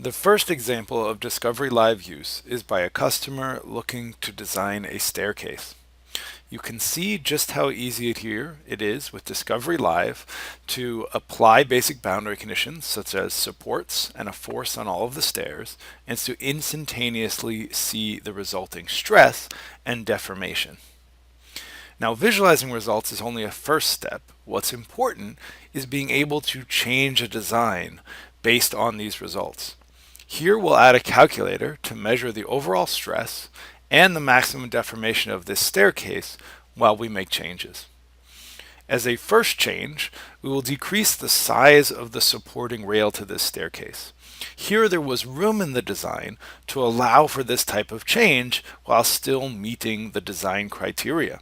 The first example of Discovery Live use is by a customer looking to design a staircase. You can see just how easy it is with Discovery Live to apply basic boundary conditions such as supports and a force on all of the stairs, and to instantaneously see the resulting stress and deformation. Now, visualizing results is only a first step. What's important is being able to change a design based on these results. Here we'll add a calculator to measure the overall stress and the maximum deformation of this staircase while we make changes. As a first change, we will decrease the size of the supporting rail to this staircase. Here there was room in the design to allow for this type of change while still meeting the design criteria.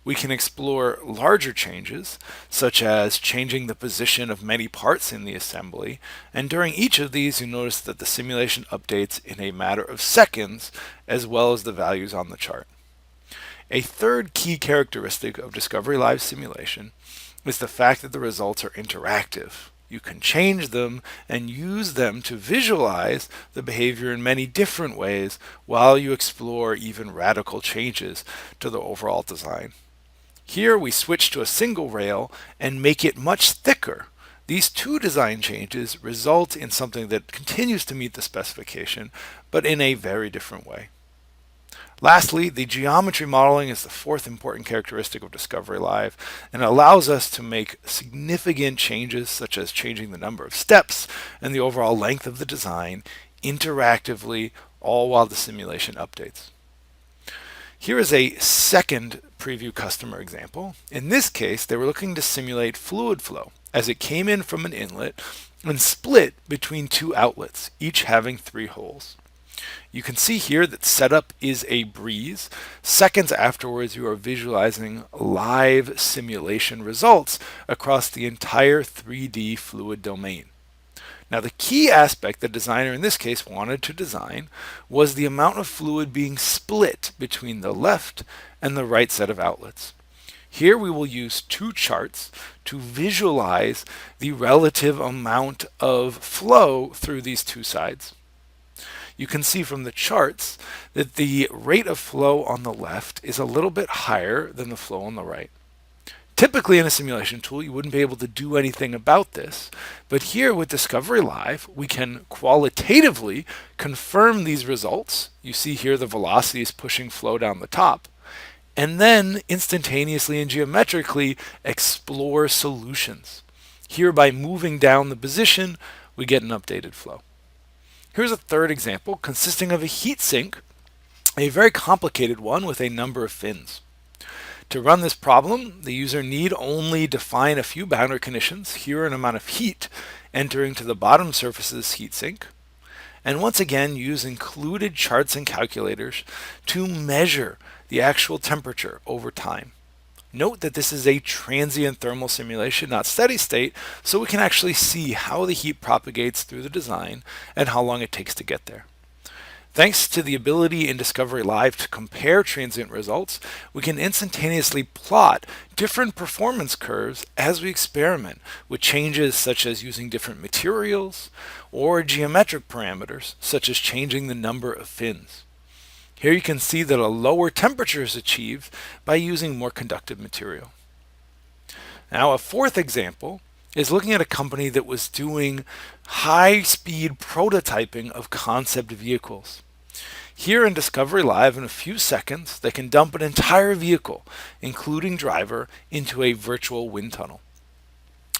We can explore larger changes, such as changing the position of many parts in the assembly, and during each of these you notice that the simulation updates in a matter of seconds, as well as the values on the chart. A third key characteristic of Discovery Live simulation is the fact that the results are interactive. You can change them and use them to visualize the behavior in many different ways while you explore even radical changes to the overall design. Here we switch to a single rail and make it much thicker. These two design changes result in something that continues to meet the specification, but in a very different way. Lastly, the geometry modeling is the fourth important characteristic of Discovery Live, and allows us to make significant changes such as changing the number of steps and the overall length of the design interactively, all while the simulation updates. Here is a second preview customer example. In this case, they were looking to simulate fluid flow as it came in from an inlet and split between two outlets, each having 3 holes. You can see here that setup is a breeze. Seconds afterwards, you are visualizing live simulation results across the entire 3D fluid domain. Now, the key aspect the designer in this case wanted to design was the amount of fluid being split between the left and the right set of outlets. Here we will use 2 charts to visualize the relative amount of flow through these 2 sides. You can see from the charts that the rate of flow on the left is a little bit higher than the flow on the right. Typically in a simulation tool, you wouldn't be able to do anything about this, but here with Discovery Live, we can qualitatively confirm these results. You see here the velocity is pushing flow down the top, and then instantaneously and geometrically explore solutions. Here by moving down the position, we get an updated flow. Here's a third example consisting of a heat sink, a very complicated one with a number of fins. To run this problem, the user need only define a few boundary conditions, here an amount of heat entering to the bottom surface's heatsink, and once again use included charts and calculators to measure the actual temperature over time. Note that this is a transient thermal simulation, not steady state, so we can actually see how the heat propagates through the design and how long it takes to get there. Thanks to the ability in Discovery Live to compare transient results, we can instantaneously plot different performance curves as we experiment with changes such as using different materials or geometric parameters such as changing the number of fins. Here you can see that a lower temperature is achieved by using more conductive material. Now, a fourth example is looking at a company that was doing high-speed prototyping of concept vehicles. Here in Discovery Live, in a few seconds, they can dump an entire vehicle, including driver, into a virtual wind tunnel.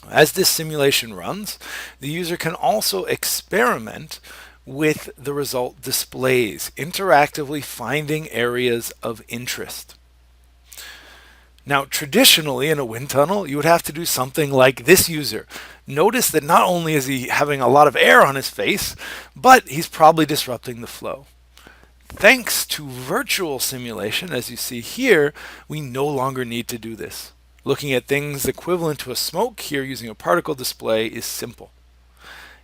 As this simulation runs, the user can also experiment with the result displays, interactively finding areas of interest. Now, traditionally in a wind tunnel, you would have to do something like this user. Notice that not only is he having a lot of air on his face, but he's probably disrupting the flow. Thanks to virtual simulation, as you see here, we no longer need to do this. Looking at things equivalent to a smoke here using a particle display is simple.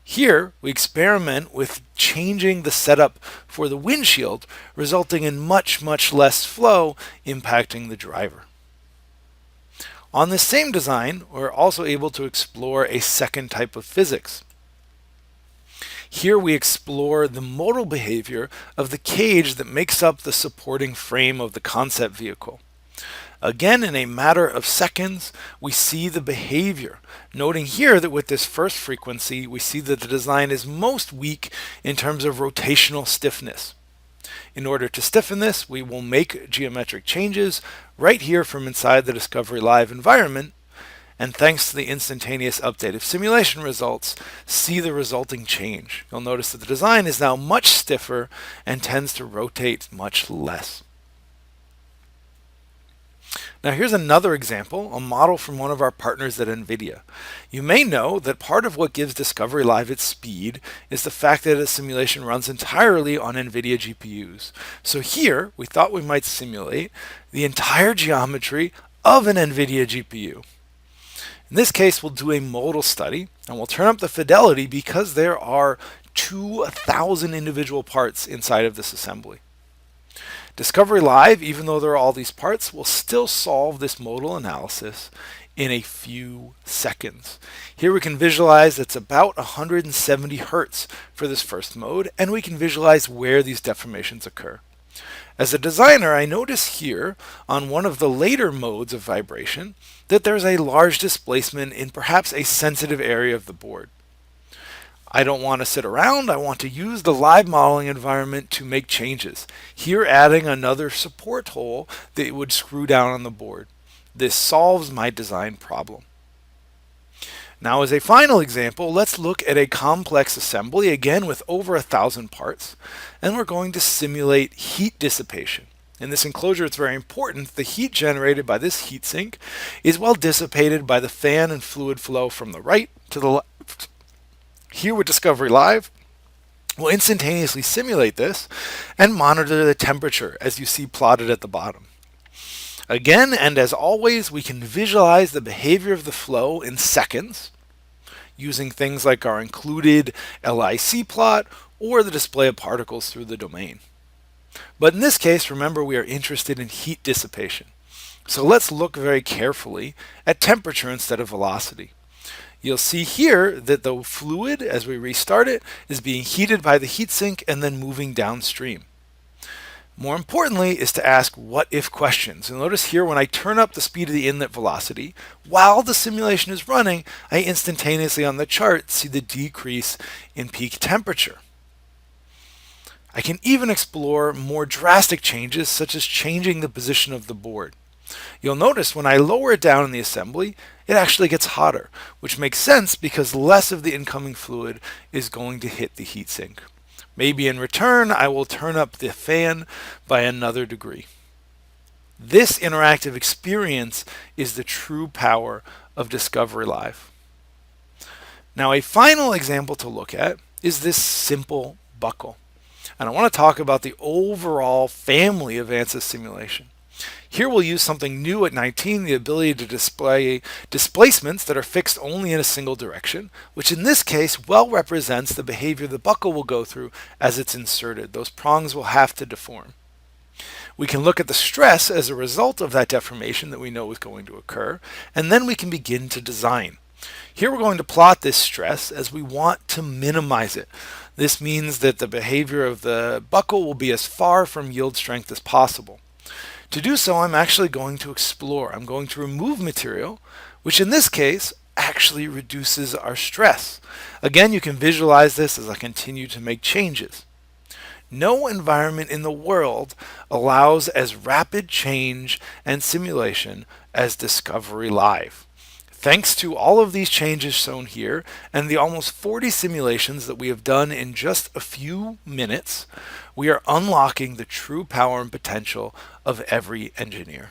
Here, we experiment with changing the setup for the windshield, resulting in much less flow impacting the driver. On this same design, we're also able to explore a second type of physics. Here we explore the modal behavior of the cage that makes up the supporting frame of the concept vehicle. Again, in a matter of seconds, we see the behavior, noting here that with this first frequency, we see that the design is most weak in terms of rotational stiffness. In order to stiffen this, we will make geometric changes right here from inside the Discovery Live environment, and thanks to the instantaneous update of simulation results, see the resulting change. You'll notice that the design is now much stiffer and tends to rotate much less. Now here's another example, a model from one of our partners at NVIDIA. You may know that part of what gives Discovery Live its speed is the fact that a simulation runs entirely on NVIDIA GPUs. So here, we thought we might simulate the entire geometry of an NVIDIA GPU. In this case, we'll do a modal study, and we'll turn up the fidelity because there are 2,000 individual parts inside of this assembly. Discovery Live, even though there are all these parts, will still solve this modal analysis in a few seconds. Here we can visualize it's about 170 Hertz for this first mode, and we can visualize where these deformations occur. As a designer, I notice here on one of the later modes of vibration that there's a large displacement in perhaps a sensitive area of the board. I don't want to sit around. I want to use the live modeling environment to make changes. Here, adding another support hole that would screw down on the board. This solves my design problem. Now, as a final example, let's look at a complex assembly, again with over 1,000 parts, and we're going to simulate heat dissipation. In this enclosure, it's very important the heat generated by this heatsink is well dissipated by the fan and fluid flow from the right to the left. Here with Discovery Live, we'll instantaneously simulate this and monitor the temperature as you see plotted at the bottom. Again, and as always, we can visualize the behavior of the flow in seconds using things like our included LIC plot or the display of particles through the domain. But in this case, remember, we are interested in heat dissipation. So let's look very carefully at temperature instead of velocity. You'll see here that the fluid, as we restart it, is being heated by the heatsink and then moving downstream. More importantly is to ask what-if questions. And notice here when I turn up the speed of the inlet velocity, while the simulation is running, I instantaneously on the chart see the decrease in peak temperature. I can even explore more drastic changes, such as changing the position of the board. You'll notice when I lower it down in the assembly, it actually gets hotter, which makes sense because less of the incoming fluid is going to hit the heatsink. Maybe in return, I will turn up the fan by another degree. This interactive experience is the true power of Discovery Live. Now, a final example to look at is this simple buckle. And I want to talk about the overall family of ANSYS simulation. Here we'll use something new at 19, the ability to display displacements that are fixed only in a single direction, which in this case well represents the behavior the buckle will go through as it's inserted. Those prongs will have to deform. We can look at the stress as a result of that deformation that we know is going to occur, and then we can begin to design. Here we're going to plot this stress as we want to minimize it. This means that the behavior of the buckle will be as far from yield strength as possible. To do so, I'm actually going to explore. I'm going to remove material, which in this case actually reduces our stress. Again, you can visualize this as I continue to make changes. No environment in the world allows as rapid change and simulation as Discovery Live. Thanks to all of these changes shown here and the almost 40 simulations that we have done in just a few minutes, we are unlocking the true power and potential of every engineer.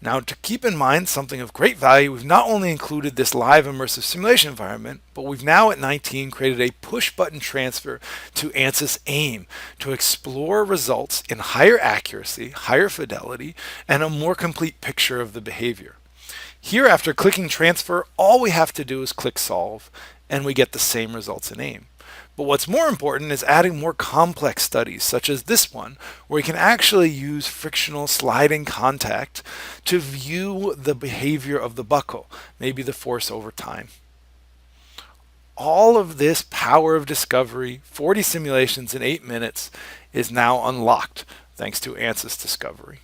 Now, to keep in mind something of great value, we've not only included this live immersive simulation environment, but we've now at 19 created a push-button transfer to ANSYS AIM to explore results in higher accuracy, higher fidelity, and a more complete picture of the behavior. Here, after clicking transfer, all we have to do is click solve, and we get the same results in AIM. But what's more important is adding more complex studies, such as this one, where we can actually use frictional sliding contact to view the behavior of the buckle, maybe the force over time. all of this power of discovery, 40 simulations in 8 minutes, is now unlocked thanks to ANSYS Discovery.